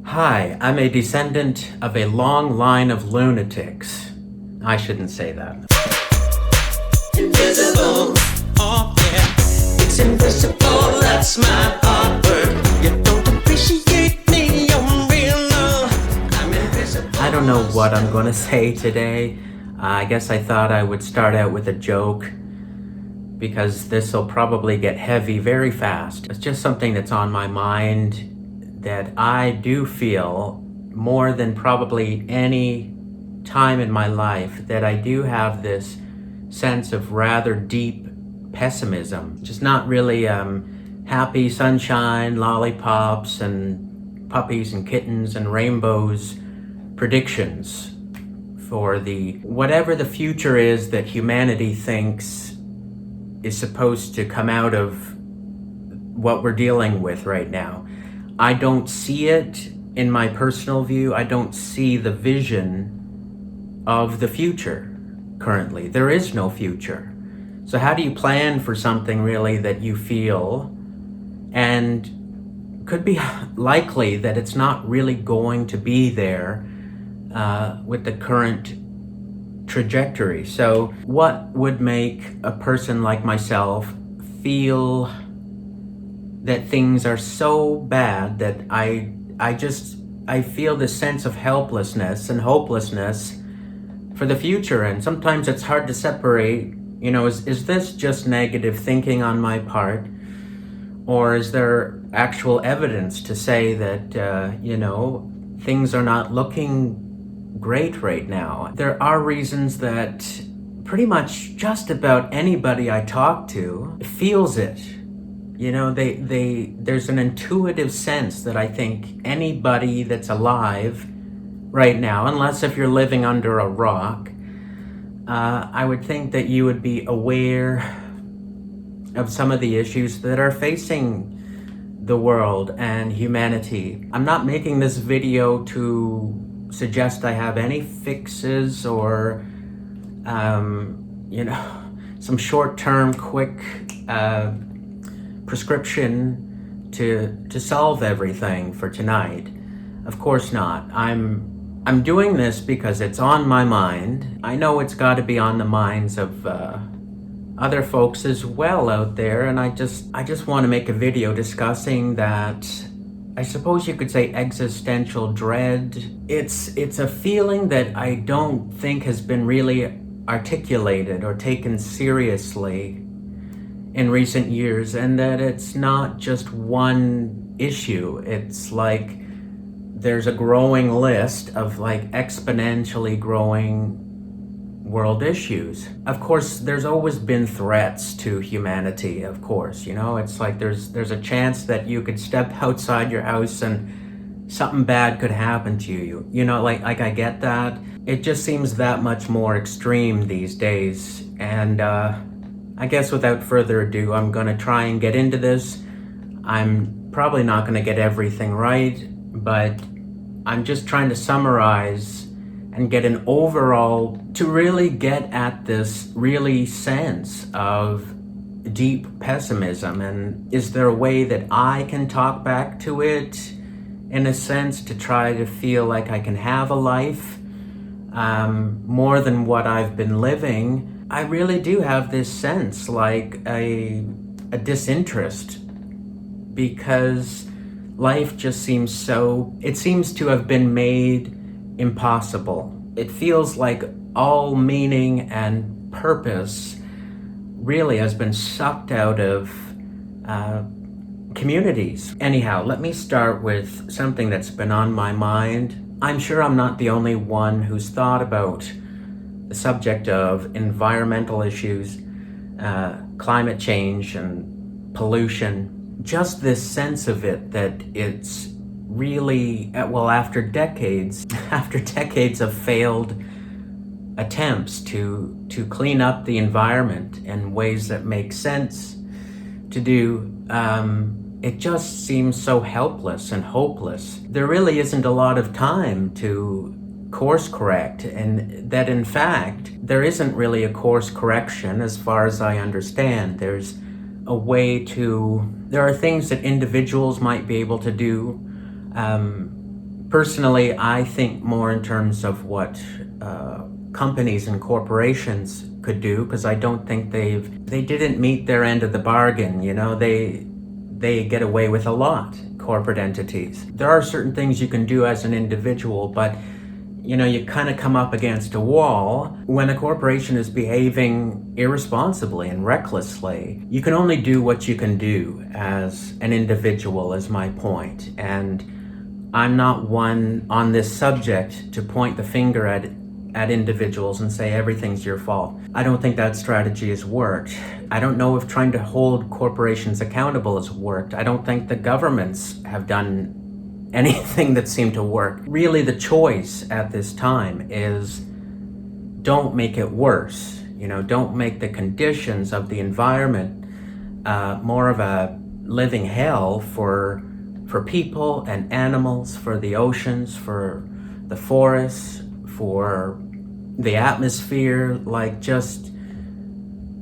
Hi, I'm a descendant of a long line of lunatics. I shouldn't say that. Invisible, oh yeah, it's invisible, that's my artwork. You don't appreciate me, I'm real love, I'm invisible. I don't know what I'm gonna say today. I guess I thought I would start out with a joke because this will probably get heavy very fast. It's just something that's on my mind that I do feel more than probably any time in my life that I do have this sense of rather deep pessimism. Just not really happy sunshine, lollipops and puppies and kittens and rainbows predictions for the whatever the future is that humanity thinks is supposed to come out of what we're dealing with right now. I don't see it in my personal view. I don't see the vision of the future currently. There is no future. So how do you plan for something really that you feel and could be likely that it's not really going to be there with the current trajectory? So what would make a person like myself feel that things are so bad that I feel this sense of helplessness and hopelessness for the future? And sometimes it's hard to separate, is this just negative thinking on my part? Or is there actual evidence to say that, things are not looking great right now? There are reasons that pretty much just about anybody I talk to feels it. There's an intuitive sense that I think anybody that's alive right now, unless if you're living under a rock, I would think that you would be aware of some of the issues that are facing the world and humanity. I'm not making this video to suggest I have any fixes or, some short-term, quick prescription to solve everything for tonight. Of course not. I'm doing this because it's on my mind. I know it's got to be on the minds of other folks as well out there, and I just want to make a video discussing that. I suppose you could say existential dread. It's a feeling that I don't think has been really articulated or taken seriously in recent years, and that it's not just one issue. It's like there's a growing list of exponentially growing world issues. Of course, there's always been threats to humanity, of course. It's like there's a chance that you could step outside your house and something bad could happen to you. I get that. It just seems that much more extreme these days. And I guess without further ado, I'm going to try and get into this. I'm probably not going to get everything right, but I'm just trying to summarize and get an overall to really get at this really sense of deep pessimism. And is there a way that I can talk back to it in a sense to try to feel like I can have a life more than what I've been living? I really do have this sense like a disinterest, because life just seems to have been made impossible. It feels like all meaning and purpose really has been sucked out of communities. Anyhow, let me start with something that's been on my mind. I'm sure I'm not the only one who's thought about the subject of environmental issues, climate change and pollution. Just this sense of it, that it's really, after decades of failed attempts to clean up the environment in ways that make sense to do, it just seems so helpless and hopeless. There really isn't a lot of time to course correct, and that in fact there isn't really a course correction as far as I understand. There are things that individuals might be able to do Personally, I think more in terms of what companies and corporations could do, because I don't think they didn't meet their end of the bargain. They get away with a lot, corporate entities. There are certain things you can do as an individual, but you kind of come up against a wall when a corporation is behaving irresponsibly and recklessly. You can only do what you can do as an individual, is my point. And I'm not one on this subject to point the finger at individuals and say everything's your fault. I don't think that strategy has worked. I don't know if trying to hold corporations accountable has worked. I don't think the governments have done anything that seemed to work. Really, the choice at this time is don't make it worse. Don't make the conditions of the environment more of a living hell for people and animals, for the oceans, for the forests, for the atmosphere,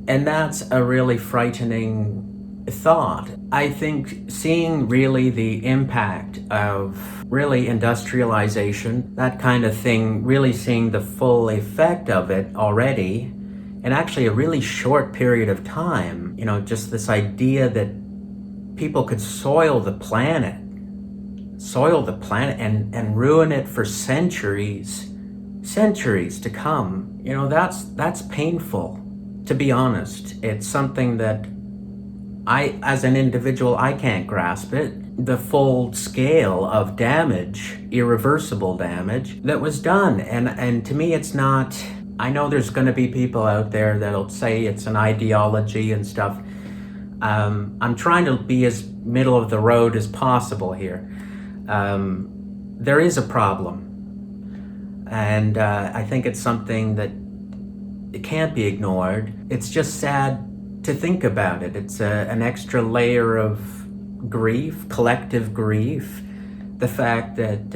and that's a really frightening thought. I think seeing really the impact of really industrialization, that kind of thing, really seeing the full effect of it already, in actually a really short period of time, just this idea that people could soil the planet and ruin it for centuries to come. That's painful, to be honest. It's something that I, as an individual, I can't grasp it. The full scale of damage, irreversible damage that was done. And to me, it's not, I know there's going to be people out there that'll say it's an ideology and stuff. I'm trying to be as middle of the road as possible here. There is a problem. And I think it's something that it can't be ignored. It's just sad to think about it. It's an extra layer of grief, collective grief. The fact that,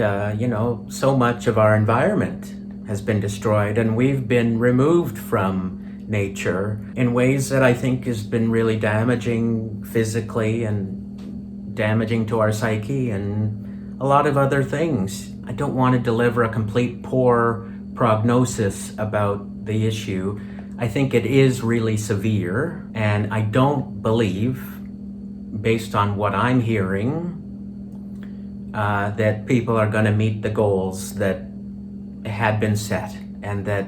so much of our environment has been destroyed and we've been removed from nature in ways that I think has been really damaging physically and damaging to our psyche and a lot of other things. I don't want to deliver a complete poor prognosis about the issue. I think it is really severe, and I don't believe, based on what I'm hearing, that people are going to meet the goals that had been set. And that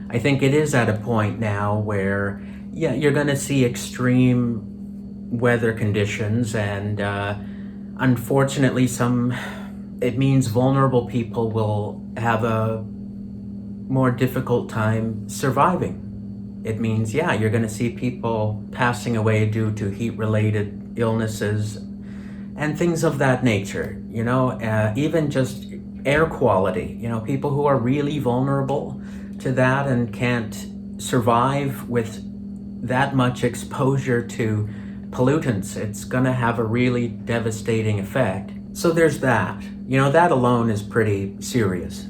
I think it is at a point now where, you're going to see extreme weather conditions, and unfortunately it means vulnerable people will have a more difficult time surviving. It means, you're going to see people passing away due to heat-related illnesses and things of that nature. Even just air quality. People who are really vulnerable to that and can't survive with that much exposure to pollutants. It's going to have a really devastating effect. So there's that. That alone is pretty serious,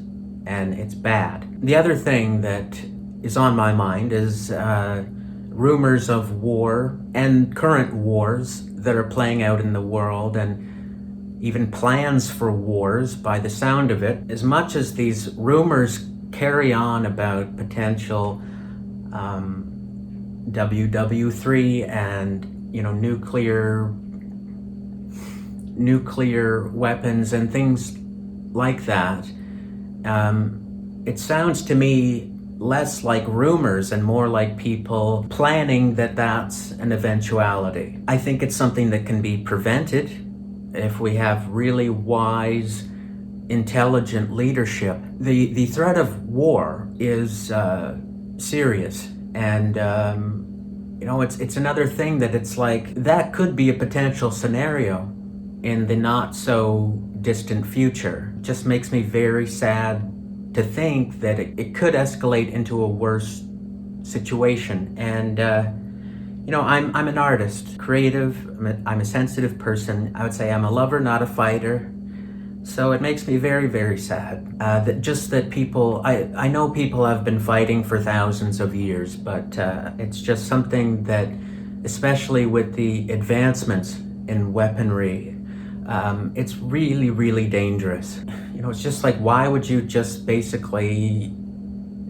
and it's bad. The other thing that is on my mind is rumors of war and current wars that are playing out in the world, and even plans for wars by the sound of it. As much as these rumors carry on about potential WW3 and nuclear weapons and things like that, it sounds to me less like rumors and more like people planning that that's an eventuality. I think it's something that can be prevented if we have really wise, intelligent leadership. The threat of war is serious, and it's another thing that it's like that could be a potential scenario in the not so distant future. It just makes me very sad to think that it could escalate into a worse situation. And I'm an artist, creative. I'm a sensitive person. I would say I'm a lover, not a fighter. So it makes me very, very sad that people, I know people have been fighting for thousands of years, but it's just something that, especially with the advancements in weaponry, It's really, really dangerous. It's just like, why would you just basically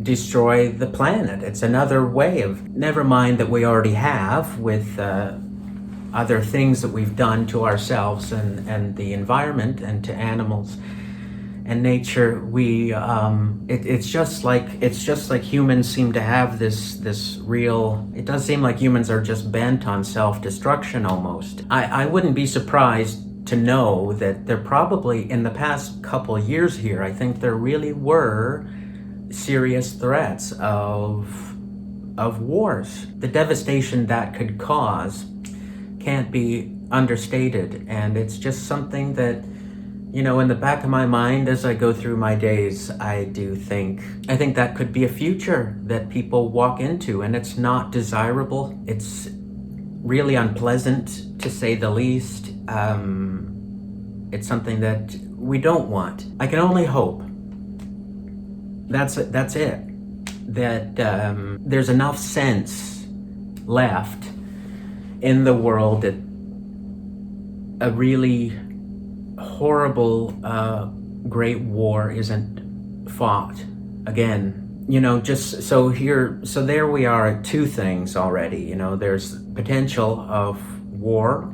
destroy the planet? It's another way of, never mind that we already have with other things that we've done to ourselves and the environment and to animals and nature. It's just like humans seem to have this real, it does seem like humans are just bent on self-destruction almost. I wouldn't be surprised to know that there probably, in the past couple of years here, I think there really were serious threats of wars. The devastation that could cause can't be understated, and it's just something that, in the back of my mind as I go through my days, I think that could be a future that people walk into, and it's not desirable. It's really unpleasant, to say the least. It's something that we don't want. I can only hope that's it, that there's enough sense left in the world that a really horrible great war isn't fought again. Just so there we are at two things already. There's potential of war,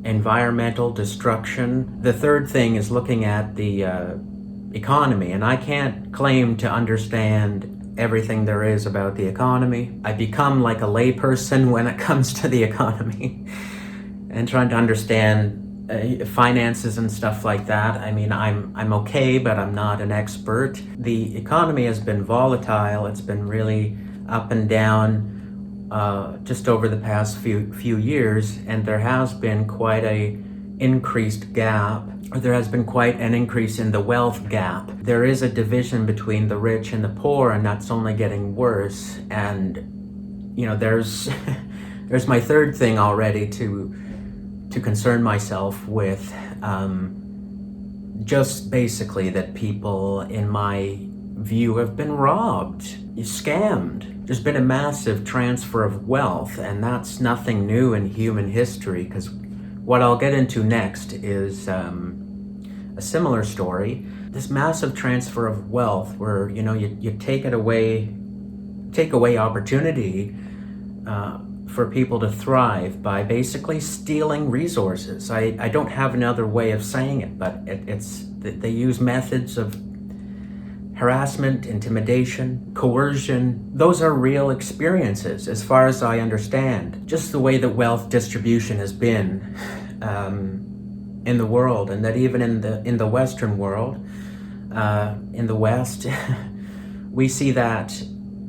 environmental destruction. The third thing is looking at the economy, and I can't claim to understand everything there is about the economy. I become like a layperson when it comes to the economy and trying to understand finances and stuff like that. I mean, I'm okay, but I'm not an expert. The economy has been volatile. It's been really up and down just over the past few years, and there has been quite a increased gap, or there has been quite an increase in the wealth gap. There is a division between the rich and the poor, and that's only getting worse. And there's there's my third thing already to concern myself with. Just basically that people, in my view, have been robbed, scammed. There's been a massive transfer of wealth, and that's nothing new in human history, because what I'll get into next is a similar story. This massive transfer of wealth where, you take away opportunity for people to thrive by basically stealing resources. I don't have another way of saying it, but they use methods of harassment, intimidation, coercion. Those are real experiences, as far as I understand. Just the way that wealth distribution has been in the world, and that even in the Western world, in the West, we see that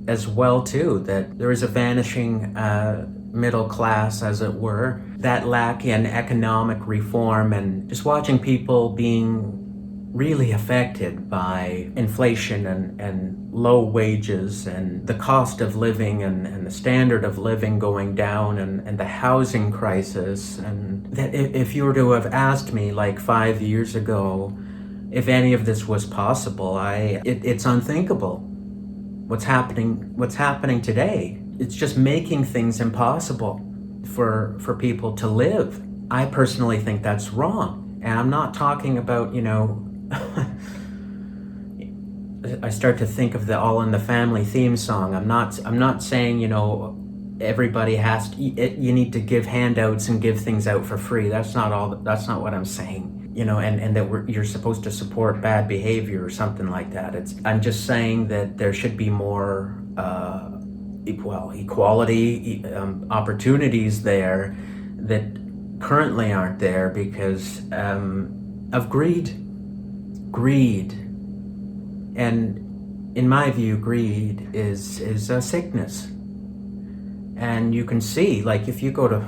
as well too. That there is a vanishing middle class, as it were, that lack in economic reform, and just watching people being really affected by inflation and low wages and the cost of living and the standard of living going down and the housing crisis. And that if you were to have asked me like 5 years ago if any of this was possible, it's unthinkable. What's happening today, it's just making things impossible for people to live. I personally think that's wrong. And I'm not talking about, I start to think of the All in the Family theme song. I'm not saying, everybody has to, you need to give handouts and give things out for free. That's not what I'm saying. And that you're supposed to support bad behavior or something like that. I'm just saying that there should be more equality, opportunities there that currently aren't there because of greed. And in my view, greed is a sickness. And you can see, like, if you go to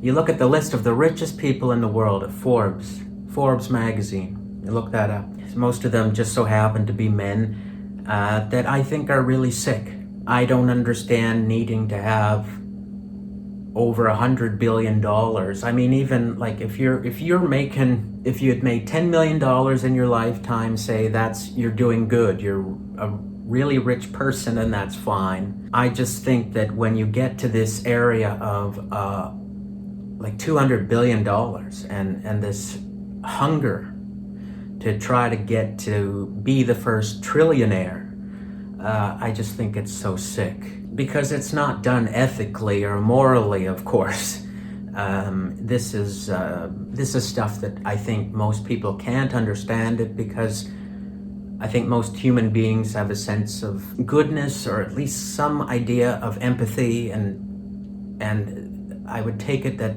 you look at the list of the richest people in the world at Forbes magazine, you look that up. Most of them just so happen to be men that I think are really sick. I don't understand needing to have over $100 billion. I mean, even like if you had made $10 million in your lifetime, say you're doing good. You're a really rich person, and that's fine. I just think that when you get to this area of like $200 billion, and this hunger to try to get to be the first trillionaire. I just think it's so sick, because it's not done ethically or morally, of course. This is stuff that I think most people can't understand it, because I think most human beings have a sense of goodness, or at least some idea of empathy, and I would take it that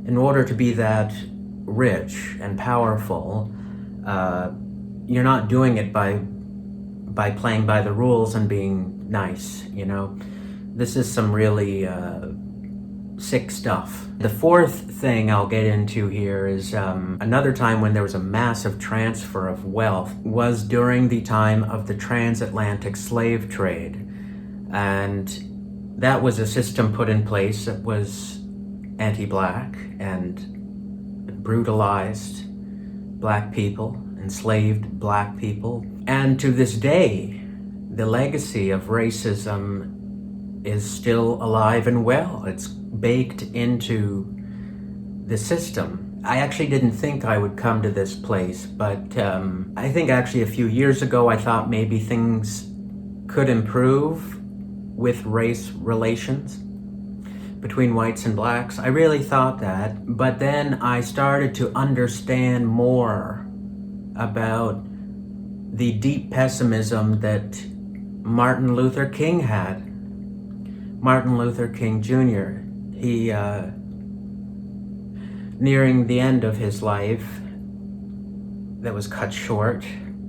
in order to be that rich and powerful, you're not doing it by playing by the rules and being nice, you know? This is some really sick stuff. The fourth thing I'll get into here is another time when there was a massive transfer of wealth was during the time of the transatlantic slave trade. And that was a system put in place that was anti-black and brutalized black people, enslaved black people. And to this day, the legacy of racism is still alive and well. It's baked into the system. I actually didn't think I would come to this place, but I think actually a few years ago I thought maybe things could improve with race relations between whites and blacks. I really thought that, but then I started to understand more about the deep pessimism that Martin Luther King had. Martin Luther King Jr., he, nearing the end of his life, that was cut short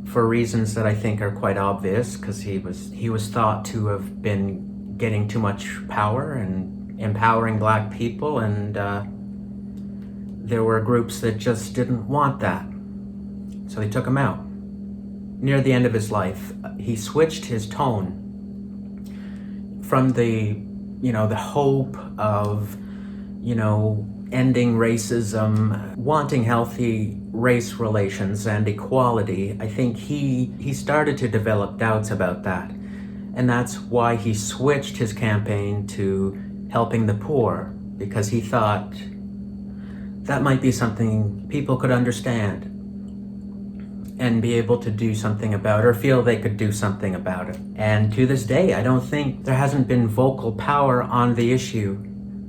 for reasons that I think are quite obvious, because he was thought to have been getting too much power and empowering black people, and there were groups that just didn't want that, so they took him out. Near the end of his life, he switched his tone from the hope of, ending racism, wanting healthy race relations and equality. I think he started to develop doubts about that. And that's why he switched his campaign to helping the poor, because he thought that might be something people could understand and be able to do something about, or feel they could do something about it. And to this day, I don't think there hasn't been vocal power on the issue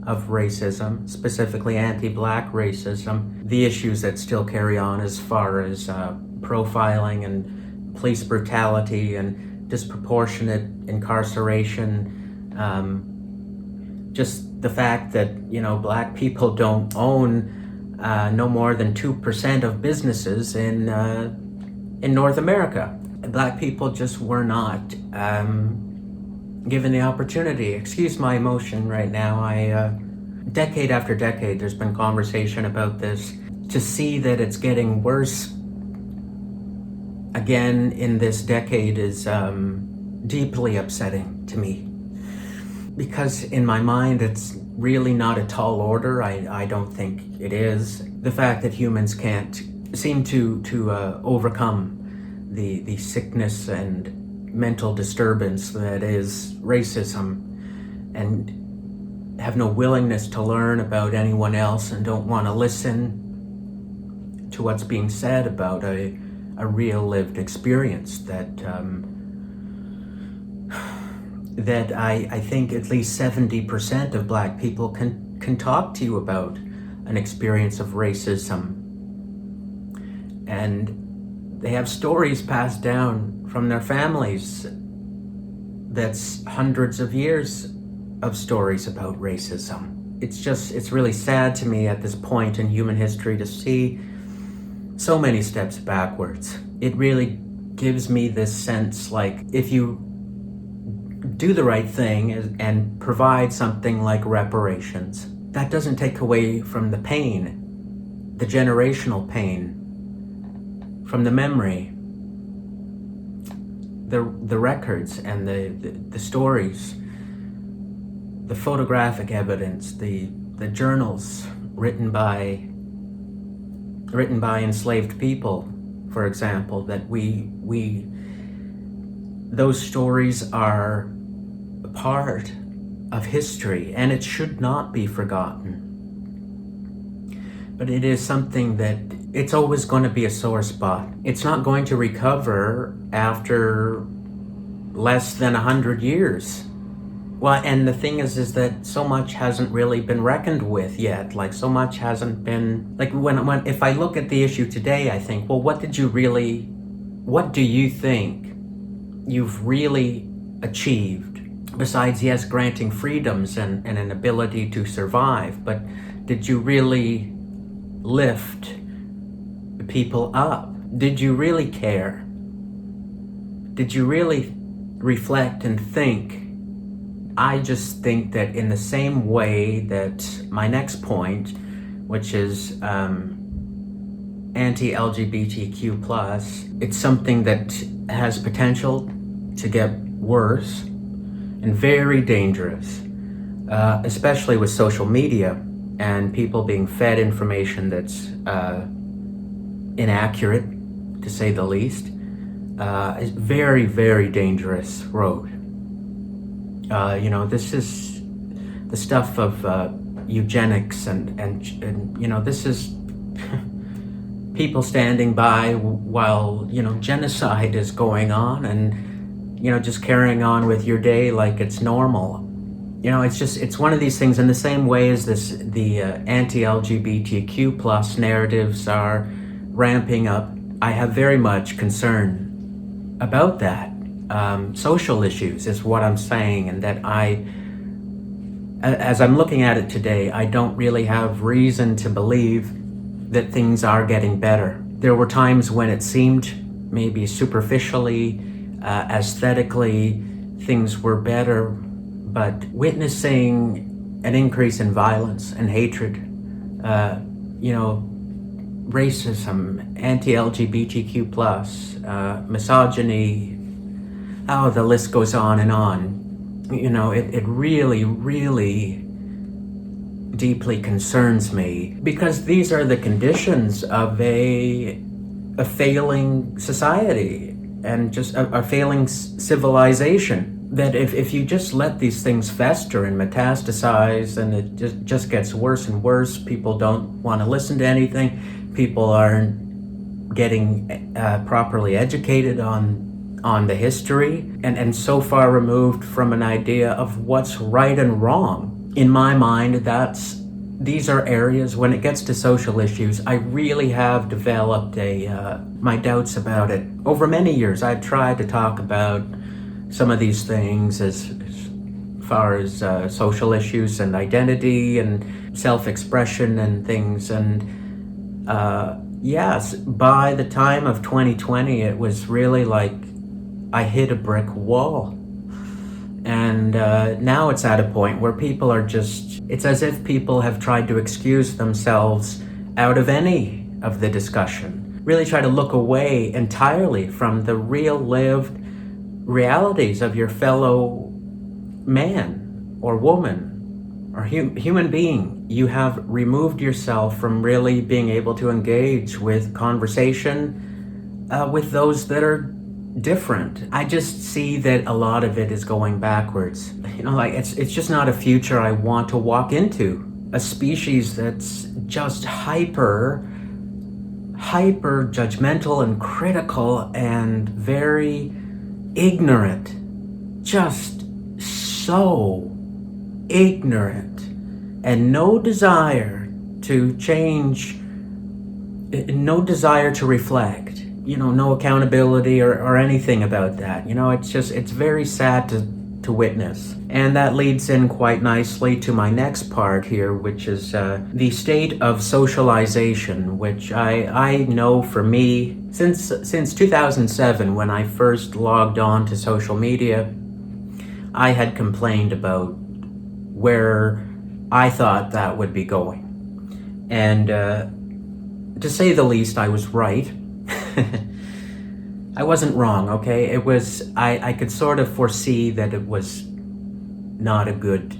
of racism, specifically anti-black racism, the issues that still carry on as far as profiling and police brutality and disproportionate incarceration, just the fact that, black people don't own no more than 2% of businesses in North America. Black people just were not given the opportunity. Excuse my emotion right now. Decade after decade, there's been conversation about this. To see that it's getting worse again in this decade is deeply upsetting to me. Because in my mind, it's really not a tall order. I don't think it is. The fact that humans can't seem to overcome the sickness and mental disturbance that is racism, and have no willingness to learn about anyone else, and don't want to listen to what's being said about a real lived experience that I think at least 70% of black people can talk to you about an experience of racism. And they have stories passed down from their families that's hundreds of years of stories about racism. It's really sad to me at this point in human history to see so many steps backwards. It really gives me this sense, like, if you do the right thing and provide something like reparations, that doesn't take away from the pain, the generational pain, from the memory, the records and the stories, the photographic evidence, the journals written by enslaved people, for example, that those stories are a part of history, and it should not be forgotten. but it is something that it's always going to be a sore spot. It's not going to recover after less than 100 years. Well, and the thing is that so much hasn't really been reckoned with yet. Like, so much hasn't been, like, if I look at the issue today, I think, well, what do you think you've really achieved? Besides, yes, granting freedoms and an ability to survive, but did you really lift people up? Did you really care? Did you really reflect and think? I just think that in the same way that my next point, which is anti-LGBTQ+, it's something that has potential to get worse and very dangerous, especially with social media and people being fed information that's inaccurate, to say the least. Is very, very dangerous road. This is the stuff of eugenics and this is people standing by while, genocide is going on and, just carrying on with your day like it's normal. It's one of these things in the same way as the anti-LGBTQ+ narratives are ramping up. I have very much concern about that. Social issues is what I'm saying, and that as I'm looking at it today, I don't really have reason to believe that things are getting better. There were times when it seemed maybe superficially, aesthetically, things were better, but witnessing an increase in violence and hatred, racism, anti-LGBTQ+, misogyny, the list goes on and on. It really, really deeply concerns me, because these are the conditions of a failing society and just a failing civilization. That if you just let these things fester and metastasize, and it just gets worse and worse, people don't want to listen to anything, people aren't getting properly educated on the history, and so far removed from an idea of what's right and wrong. In my mind, these are areas, when it gets to social issues, I really have developed my doubts about it. Over many years, I've tried to talk about some of these things as far as social issues and identity and self-expression and things, and yes, by the time of 2020, it was really like I hit a brick wall. And now it's at a point where people are it's as if people have tried to excuse themselves out of any of the discussion. Really try to look away entirely from the real lived realities of your fellow man or woman or human being. You have removed yourself from really being able to engage with conversation with those that are different. I just see that a lot of it is going backwards. It's just not a future I want to walk into. A species that's just hyper judgmental and critical and very ignorant. Just so ignorant, and no desire to change, no desire to reflect, no accountability or anything about that. It's very sad to witness. And that leads in quite nicely to my next part here, which is the state of socialization, which I know for me, since 2007, when I first logged on to social media, I had complained about where I thought that would be going. And to say the least, I was right. I wasn't wrong, okay? I could sort of foresee that it was not a good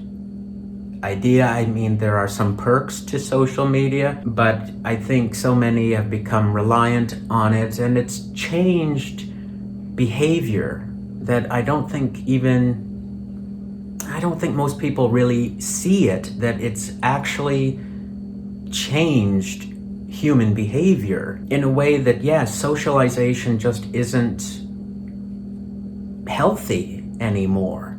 idea. I mean, there are some perks to social media, but I think so many have become reliant on it, and it's changed behavior that I don't think most people really see it, that it's actually changed human behavior in a way that, yes, socialization just isn't healthy anymore.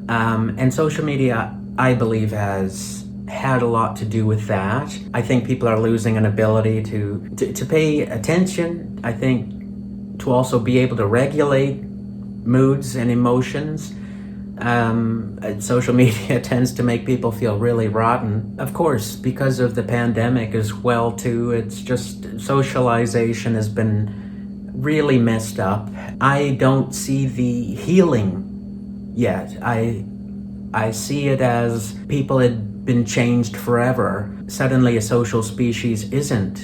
And social media, I believe, has had a lot to do with that. I think people are losing an ability to pay attention. I think to also be able to regulate moods and emotions. Social media tends to make people feel really rotten. Of course, because of the pandemic as well too, it's just socialization has been really messed up. I don't see the healing yet. I see it as people had been changed forever. Suddenly a social species isn't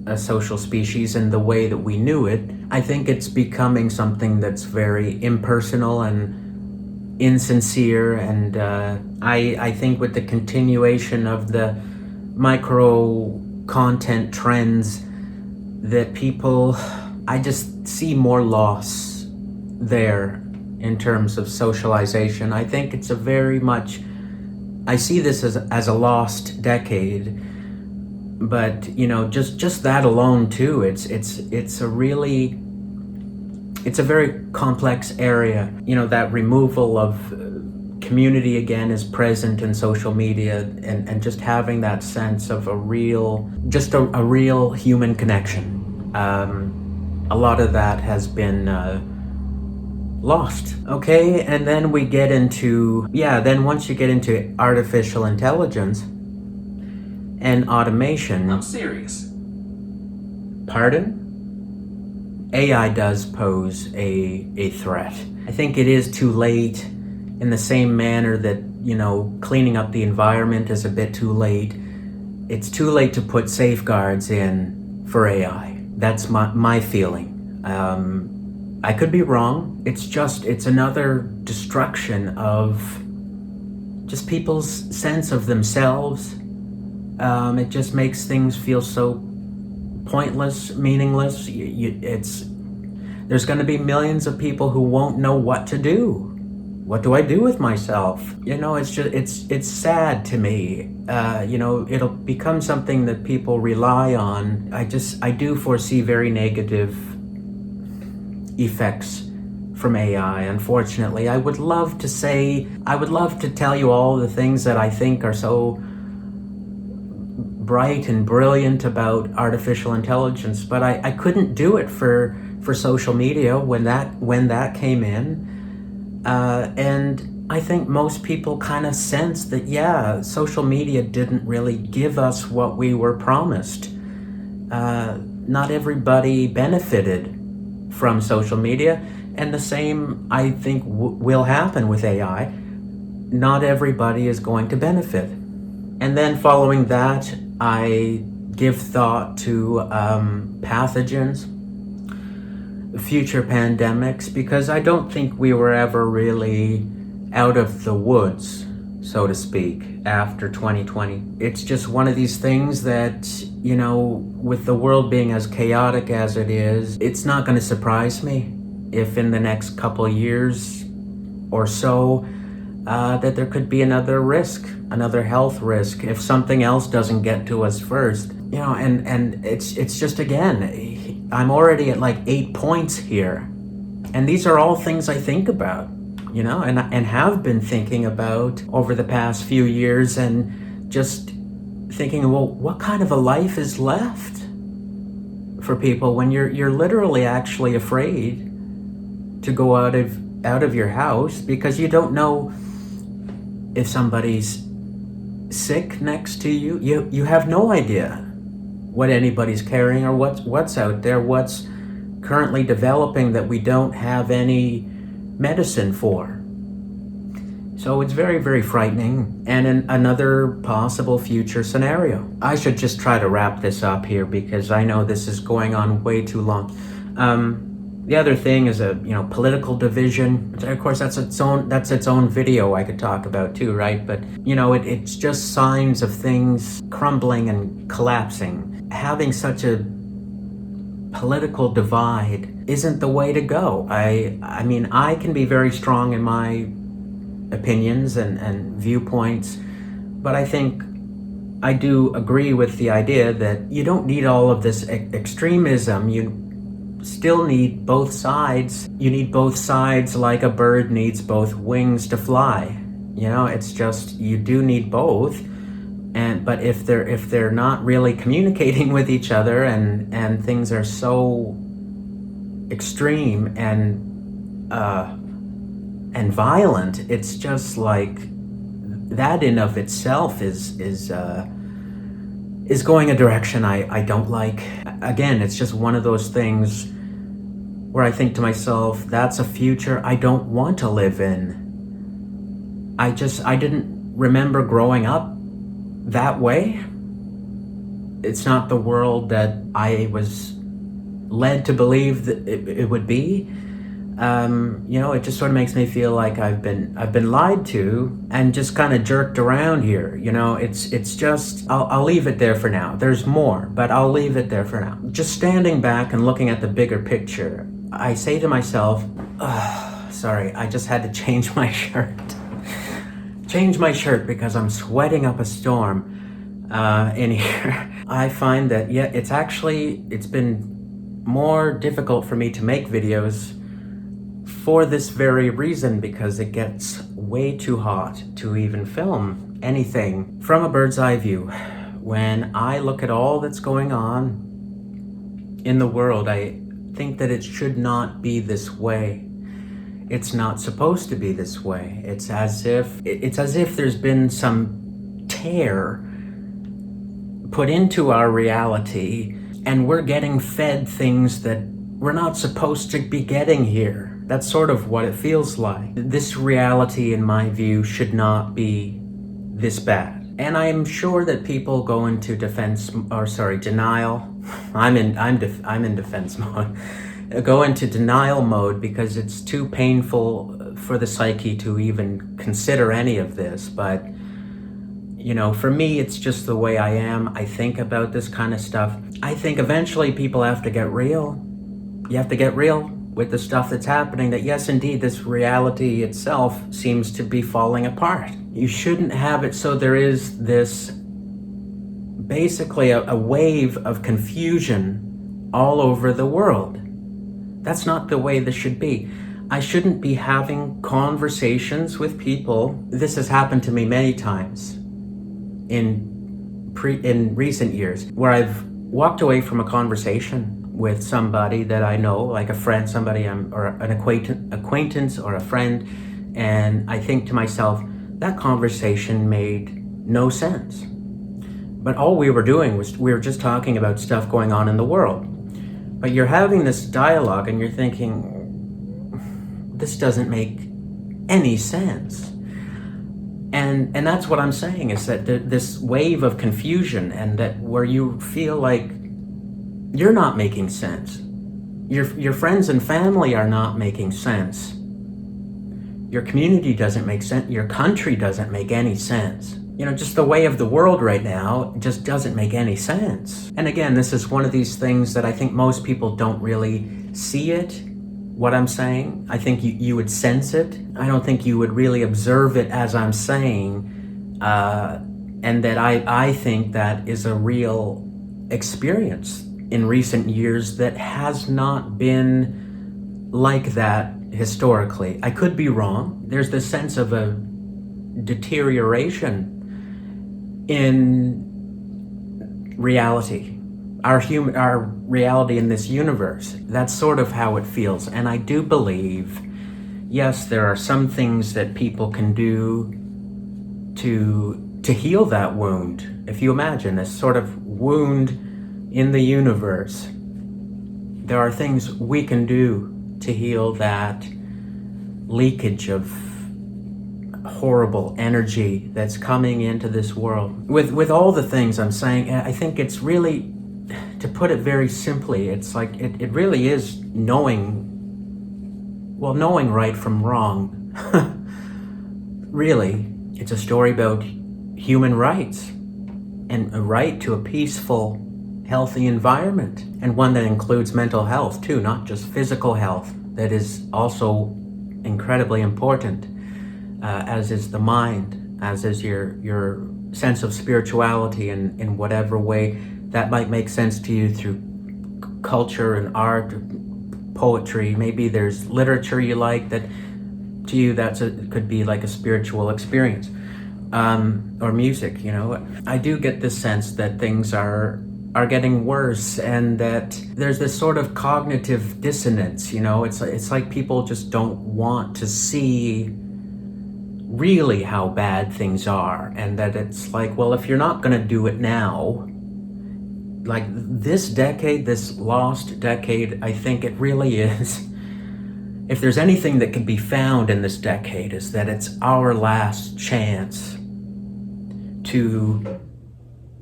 a social species in the way that we knew it. I think it's becoming something that's very impersonal and insincere, and I think with the continuation of the micro content trends that people, I just see more loss there in terms of socialization. I think it's a very much, I see this as a lost decade, but you know, just that alone too, it's a very complex area. You know, that removal of community again is present in social media, and just having that sense of a real human connection. A lot of that has been lost. Okay, and then we get into, then once you get into artificial intelligence and automation. I'm serious. Pardon? AI does pose a threat. I think it is too late, in the same manner that, you know, cleaning up the environment is a bit too late. It's too late to put safeguards in for AI. That's my feeling. I could be wrong. It's another destruction of just people's sense of themselves. It just makes things feel so pointless, meaningless. There's going to be millions of people who won't know what to do. What do I do with myself? You know, it's sad to me. You know, it'll become something that people rely on. I do foresee very negative effects from AI, unfortunately. I would love to tell you all the things that I think are so bright and brilliant about artificial intelligence, but I couldn't do it for social media when that came in. And I think most people kind of sense that, social media didn't really give us what we were promised. Not everybody benefited from social media, and the same, I think, will happen with AI. Not everybody is going to benefit. And then following that, I give thought to pathogens, future pandemics, because I don't think we were ever really out of the woods, so to speak, after 2020. It's just one of these things that, you know, with the world being as chaotic as it is, it's not going to surprise me if in the next couple of years or so that there could be another health risk, if something else doesn't get to us first. You know, and it's just, again, I'm already at like 8 points here, and these are all things I think about, you know, and have been thinking about over the past few years, and just thinking, well, what kind of a life is left for people when you're literally actually afraid to go out of your house because you don't know if somebody's sick next to you. You have no idea what anybody's carrying or what's out there, what's currently developing that we don't have any medicine for. So it's very, very frightening, and another possible future scenario. I should just try to wrap this up here because I know this is going on way too long. The other thing is political division. Of course, that's its own video I could talk about too, right? But you know, it's just signs of things crumbling and collapsing. Having such a political divide isn't the way to go. I mean, I can be very strong in my opinions and viewpoints, but I think I do agree with the idea that you don't need all of this extremism. You still need both sides. You need both sides like a bird needs both wings to fly. You know, it's just, you do need both. But if they're not really communicating with each other, and things are so extreme and violent, it's just like that in of itself is going a direction I don't like. Again, it's just one of those things where I think to myself, that's a future I don't want to live in. I didn't remember growing up that way. It's not the world that I was led to believe that it would be. It just sort of makes me feel like I've been lied to and just kind of jerked around here. It's just, I'll leave it there for now. There's more, but I'll leave it there for now. Just standing back and looking at the bigger picture, I say to myself, sorry, I just had to change my shirt. Change my shirt because I'm sweating up a storm in here. I find that, it's been more difficult for me to make videos for this very reason, because it gets way too hot to even film anything from a bird's eye view. When I look at all that's going on in the world, I think that it should not be this way. It's not supposed to be this way. It's as if there's been some tear put into our reality, and we're getting fed things that we're not supposed to be getting here. That's sort of what it feels like. This reality, in my view, should not be this bad. And I'm sure that people go into denial. I'm in defense mode. Go into denial mode because it's too painful for the psyche to even consider any of this. But, for me, it's just the way I am. I think about this kind of stuff. I think eventually people have to get real. You have to get real with the stuff that's happening, that yes, indeed, this reality itself seems to be falling apart. You shouldn't have it so there is this, basically a wave of confusion all over the world. That's not the way this should be. I shouldn't be having conversations with people. This has happened to me many times in recent years, where I've walked away from a conversation with somebody that I know, like a friend, or an acquaintance or a friend, and I think to myself, that conversation made no sense. But all we were doing was, we were just talking about stuff going on in the world. But you're having this dialogue and you're thinking, this doesn't make any sense. And that's what I'm saying, is that this wave of confusion, and that where you feel like you're not making sense. Your friends and family are not making sense. Your community doesn't make sense. Your country doesn't make any sense. Just the way of the world right now just doesn't make any sense. And again, this is one of these things that I think most people don't really see it, what I'm saying. I think you would sense it. I don't think you would really observe it as I'm saying. And that I think that is a real experience in recent years that has not been like that historically. I could be wrong. There's this sense of a deterioration in reality, our reality in this universe. That's sort of how it feels. And I do believe, yes, there are some things that people can do to heal that wound. If you imagine this sort of wound in the universe, there are things we can do to heal that leakage of horrible energy that's coming into this world. With all the things I'm saying, I think it's really, to put it very simply, it's like it really is knowing right from wrong. Really, it's a story about human rights and a right to a peaceful, healthy environment, and one that includes mental health too, not just physical health. That is also incredibly important, as is the mind, as is your sense of spirituality in whatever way that might make sense to you, through culture and art, poetry. Maybe there's literature you like that to you could be like a spiritual experience, or music. I do get this sense that things are getting worse, and that there's this sort of cognitive dissonance. It's like people just don't want to see really how bad things are, and that it's like, well, if you're not going to do it now, like this decade, this lost decade, I think it really is. If there's anything that can be found in this decade, is that it's our last chance to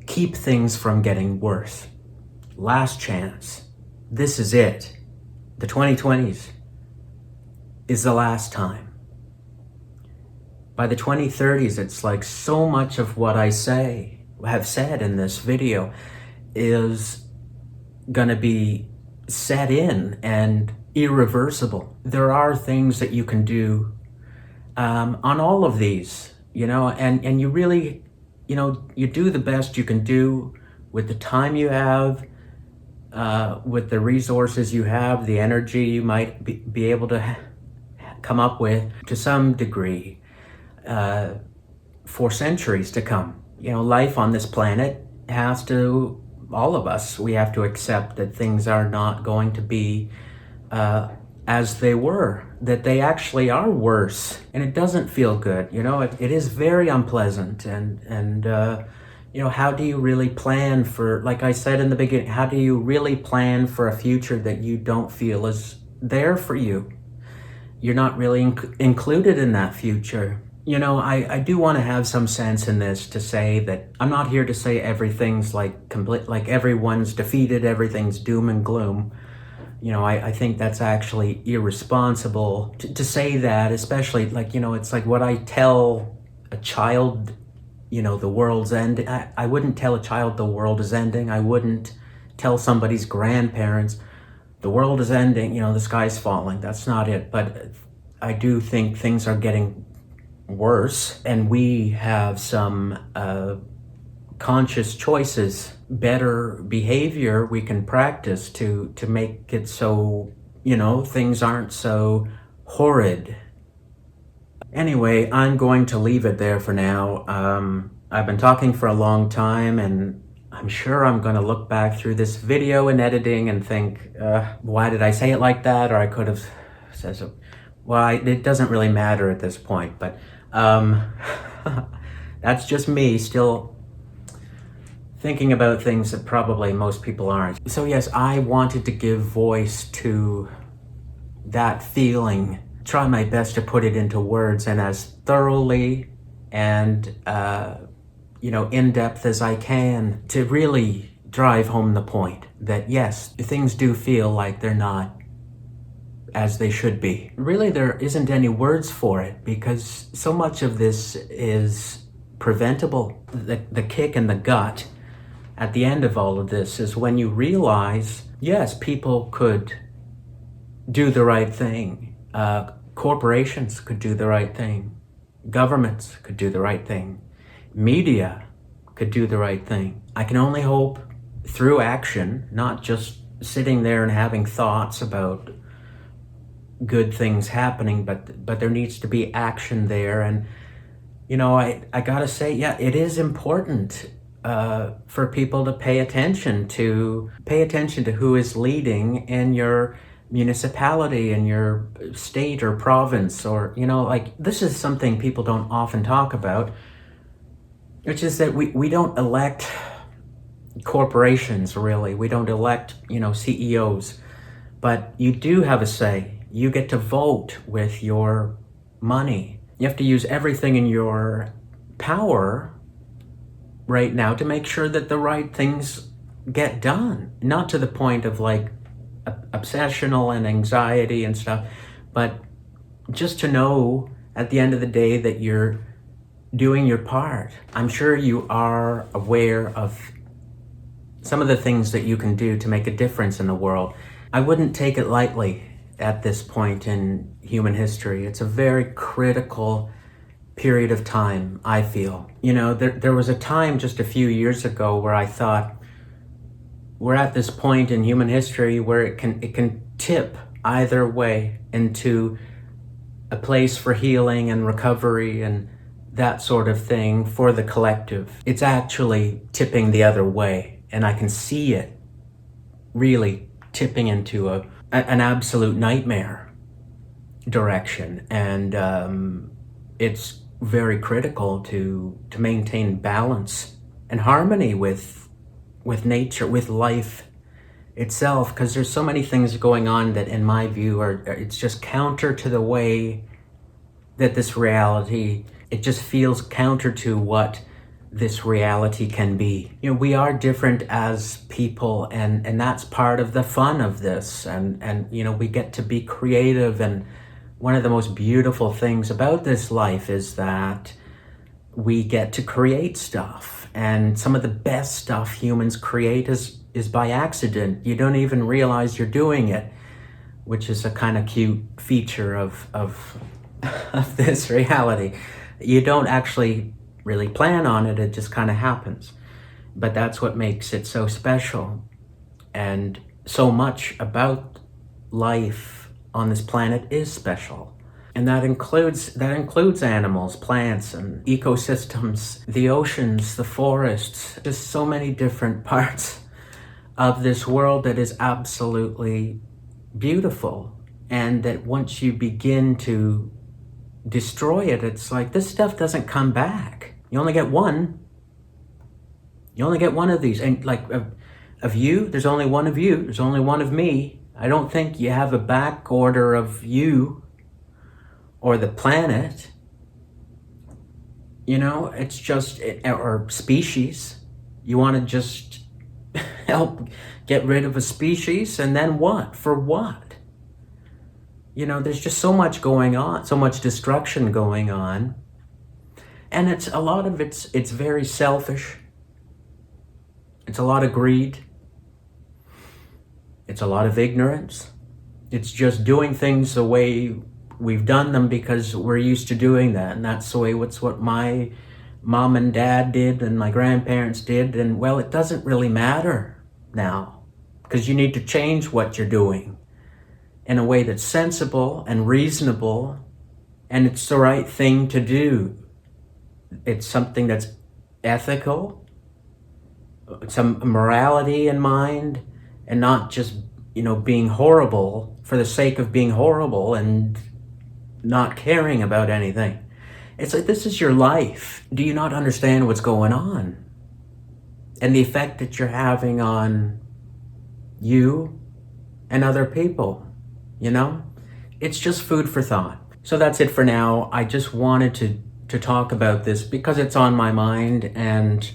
keep things from getting worse. Last chance. This is it. The 2020s is the last time. By the 2030s, it's like so much of what I have said in this video is gonna be set in and irreversible. There are things that you can do on all of these, and you really, you do the best you can do with the time you have, with the resources you have, the energy you might be able to come up with to some degree. For centuries to come. Life on this planet all of us, we have to accept that things are not going to be as they were, that they actually are worse, and it doesn't feel good. It is very unpleasant, and how do you really plan for, like I said in the beginning, how do you really plan for a future that you don't feel is there for you? You're not really included in that future. I do want to have some sense in this to say that I'm not here to say everything's like everyone's defeated, everything's doom and gloom. I think that's actually irresponsible to say that, especially it's like what I tell a child, the world's ending. I wouldn't tell a child the world is ending. I wouldn't tell somebody's grandparents the world is ending, the sky's falling. That's not it. But I do think things are getting worse, and we have some conscious choices, better behavior we can practice to make it so things aren't so horrid. Anyway, I'm going to leave it there for now. I've been talking for a long time, and I'm sure I'm going to look back through this video and editing and think, why did I say it like that? Or I could have said so. Well, it doesn't really matter at this point, but that's just me still thinking about things that probably most people aren't. So yes, I wanted to give voice to that feeling, try my best to put it into words, and as thoroughly and in-depth as I can, to really drive home the point that yes, things do feel like they're not as they should be. Really, there isn't any words for it, because so much of this is preventable. The kick in the gut at the end of all of this is when you realize, yes, people could do the right thing. Corporations could do the right thing. Governments could do the right thing. Media could do the right thing. I can only hope through action, not just sitting there and having thoughts about good things happening, but there needs to be action there. And I gotta say, yeah, it is important for people to pay attention to who is leading in your municipality, in your state or province, or this is something people don't often talk about, which is that we don't elect corporations, really. We don't elect CEOs, but you do have a say. You get to vote with your money. You have to use everything in your power right now to make sure that the right things get done. Not to the point of obsessional and anxiety and stuff, but just to know at the end of the day that you're doing your part. I'm sure you are aware of some of the things that you can do to make a difference in the world. I wouldn't take it lightly at this point in human history. It's a very critical period of time, I feel. You know, there was a time just a few years ago where I thought, we're at this point in human history where it can tip either way into a place for healing and recovery and that sort of thing for the collective. It's actually tipping the other way, and I can see it really tipping into an absolute nightmare direction. And it's very critical to maintain balance and harmony with nature, with life itself, because there's so many things going on that in my view it's just counter to the way that this reality, it just feels counter to what this reality can be. You know, we are different as people, and that's part of the fun of this, and you know, we get to be creative. And one of the most beautiful things about this life is that we get to create stuff, and some of the best stuff humans create is by accident. You don't even realize you're doing it, which is a kind of cute feature of this reality. You don't actually really plan on it, it just kind of happens. But that's what makes it so special. And so much about life on this planet is special. And that includes animals, plants, and ecosystems, the oceans, the forests, just so many different parts of this world that is absolutely beautiful. And that once you begin to destroy it, it's like this stuff doesn't come back. You only get one. You only get one of these. And like of you, there's only one of you. There's only one of me. I don't think you have a back order of you or the planet. You know, it's just, or species. You want to just help get rid of a species, and then what? For what? You know, there's just so much going on, so much destruction going on. And it's a lot of it's very selfish. It's a lot of greed. It's a lot of ignorance. It's just doing things the way we've done them because we're used to doing that. And that's the way what my mom and dad did and my grandparents did. And well, it doesn't really matter now, because you need to change what you're doing in a way that's sensible and reasonable, and it's the right thing to do. It's something that's ethical, some morality in mind, and not just, you know, being horrible for the sake of being horrible and not caring about anything. It's like, this is your life. Do you not understand what's going on? And the effect that you're having on you and other people, you know? It's just food for thought. So that's it for now. I just wanted to talk about this because it's on my mind. And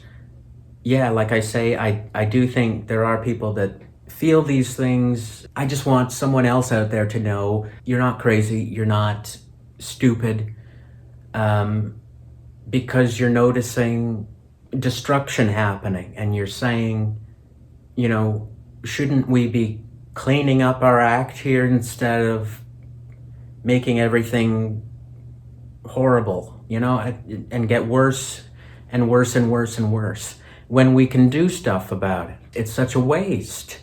yeah, like I say, I do think there are people that feel these things. I just want someone else out there to know you're not crazy, you're not stupid, because you're noticing destruction happening and you're saying, you know, shouldn't we be cleaning up our act here instead of making everything horrible, you know, and get worse and worse and worse and worse when we can do stuff about it? It's such a waste.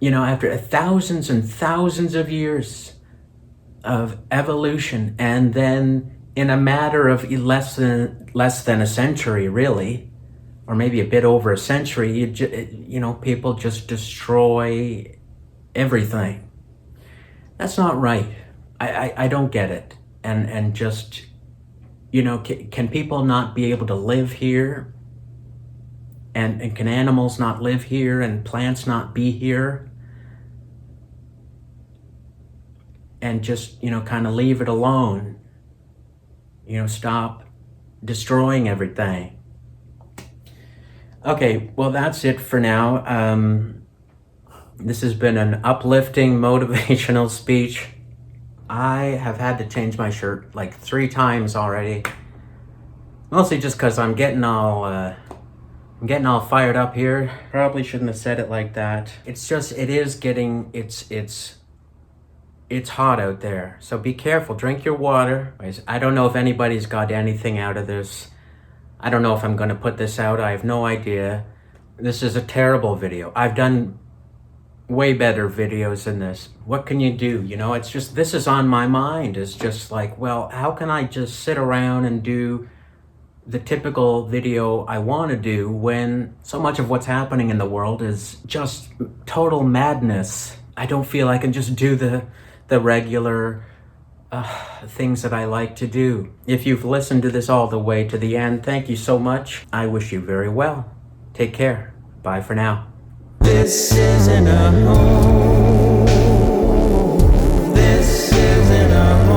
You know, after thousands and thousands of years of evolution, and then in a matter of less than a century, really, or maybe a bit over a century, you know, people just destroy everything. That's not right. I don't get it. And just, you know, can people not be able to live here? And can animals not live here and plants not be here? And just, you know, kind of leave it alone. You know, stop destroying everything. Okay, well, that's it for now. This has been an uplifting, motivational speech. I have had to change my shirt like 3 times already. Mostly just because I'm getting all fired up here. Probably shouldn't have said it like that. It's just, it is getting, it's it's hot out there, so be careful. Drink your water. I don't know if anybody's got anything out of this. I don't know if I'm going to put this out. I have no idea. This is a terrible video. I've done way better videos than this. What can you do? You know, it's just, this is on my mind. It's just like, well, how can I just sit around and do the typical video I want to do when so much of what's happening in the world is just total madness? I don't feel I can just do the regular things that I like to do. If you've listened to this all the way to the end, thank you so much. I wish you very well. Take care. Bye for now. This isn't a home. This isn't a home.